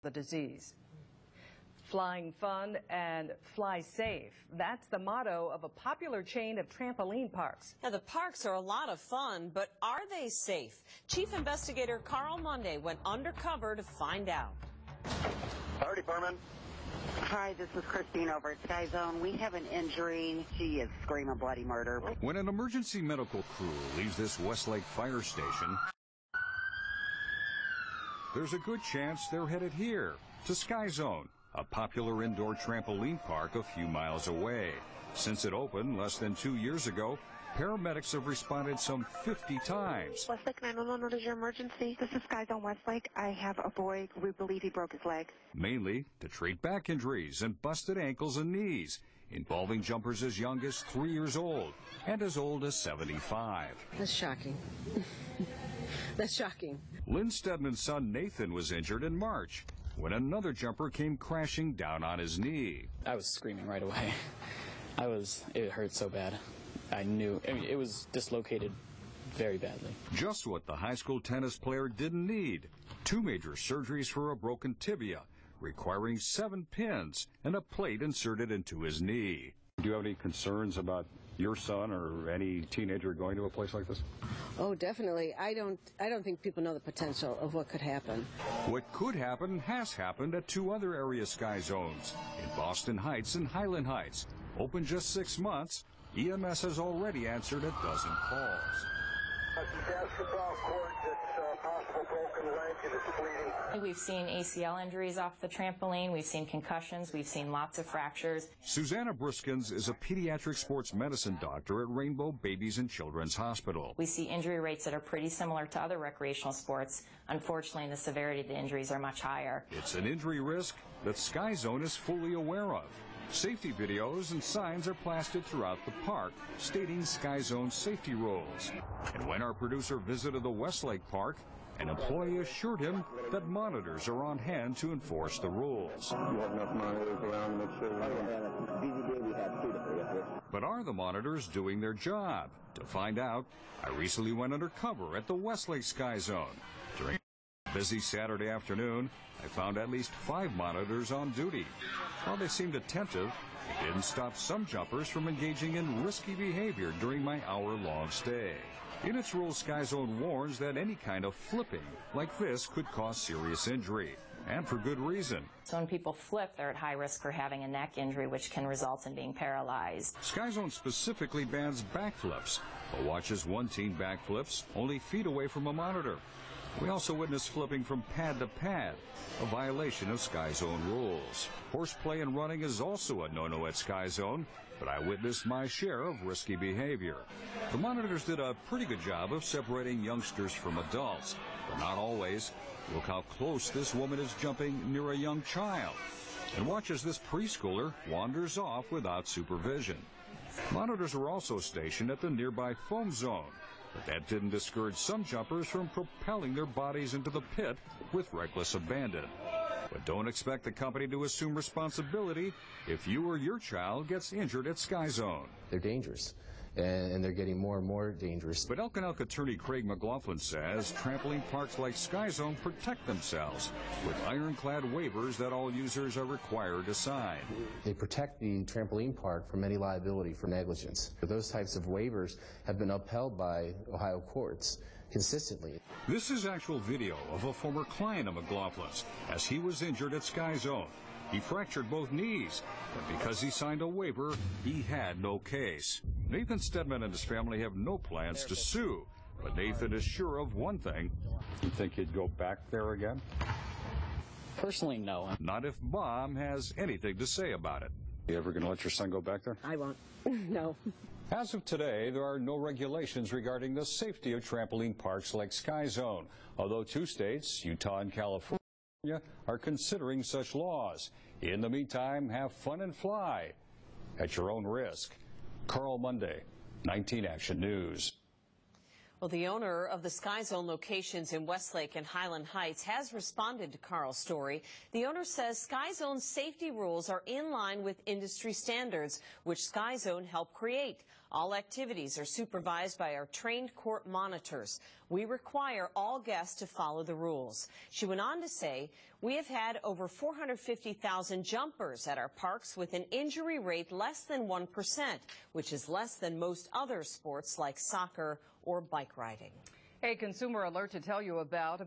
the disease. Flying fun and fly safe. That's the motto of a popular chain of trampoline parks. Now, the parks are a lot of fun, but are they safe? Chief Investigator Carl Monday went undercover to find out. Fire department. Hi, this is Christine over at SkyZone. We have an injury. She is screaming bloody murder. When an emergency medical crew leaves this Westlake fire station, there's a good chance they're headed here to SkyZone, a popular indoor trampoline park a few miles away. Since it opened less than 2 years ago, paramedics have responded some 50 times. Westlake 911, what is your emergency? This is SkyZone Westlake. I have a boy. We believe he broke his leg. Mainly to treat back injuries and busted ankles and knees, involving jumpers as young as 3 years old and as old as 75. That's shocking. That's shocking. Lynn Stedman's son Nathan was injured in March when another jumper came crashing down on his knee. I was screaming right away. It hurt so bad. I mean, it was dislocated very badly. Just what the high school tennis player didn't need. 2 major surgeries for a broken tibia, requiring 7 pins and a plate inserted into his knee. Do you have any concerns about your son or any teenager going to a place like this? Oh, definitely. I don't think people know the potential of what could happen. What could happen has happened at 2 other area Sky Zones, in Boston Heights and Highland Heights. Open just 6 months, EMS has already answered a dozen calls. We've seen ACL injuries off the trampoline. We've seen concussions. We've seen lots of fractures. Susanna Briskin is a pediatric sports medicine doctor at Rainbow Babies and Children's Hospital. We see injury rates that are pretty similar to other recreational sports. Unfortunately, the severity of the injuries are much higher. It's an injury risk that SkyZone is fully aware of. Safety videos and signs are plastered throughout the park stating SkyZone safety rules. And when our producer visited the Westlake Park, an employee assured him that monitors are on hand to enforce the rules. But are the monitors doing their job? To find out, I recently went undercover at the Westlake SkyZone. During a busy Saturday afternoon, I found at least 5 monitors on duty. While they seemed attentive, it didn't stop some jumpers from engaging in risky behavior during my hour-long stay. In its rules, SkyZone warns that any kind of flipping like this could cause serious injury, and for good reason. So when people flip, they're at high risk for having a neck injury, which can result in being paralyzed. SkyZone specifically bans backflips, but watches one teen backflips only feet away from a monitor. We also witnessed flipping from pad to pad, a violation of SkyZone rules. Horseplay and running is also a no-no at SkyZone, but I witnessed my share of risky behavior. The monitors did a pretty good job of separating youngsters from adults, but not always. Look how close this woman is jumping near a young child. And watch as this preschooler wanders off without supervision. Monitors were also stationed at the nearby foam zone, but that didn't discourage some jumpers from propelling their bodies into the pit with reckless abandon. But don't expect the company to assume responsibility if you or your child gets injured at SkyZone. They're dangerous, and they're getting more and more dangerous. But Elk and Elk attorney Craig McLaughlin says trampoline parks like SkyZone protect themselves with ironclad waivers that all users are required to sign. They protect the trampoline park from any liability for negligence. Those types of waivers have been upheld by Ohio courts consistently. This is actual video of a former client of McLaughlin's as he was injured at SkyZone. He fractured both knees, but because he signed a waiver, he had no case. Nathan Stedman and his family have no plans to sue, but Nathan is sure of one thing. You think he'd go back there again? Personally, no. Not if Mom has anything to say about it. You ever going to let your son go back there? I won't. No. As of today, there are no regulations regarding the safety of trampoline parks like SkyZone, although 2 states, Utah and California, are considering such laws. In the meantime, have fun and fly at your own risk. Carl Monday, 19 Action News. Well, the owner of the SkyZone locations in Westlake and Highland Heights has responded to Carl's story. The owner says SkyZone's safety rules are in line with industry standards, which SkyZone helped create. All activities are supervised by our trained court monitors. We require all guests to follow the rules. She went on to say, we have had over 450,000 jumpers at our parks with an injury rate less than 1%, which is less than most other sports like soccer or bike riding. A consumer alert to tell you about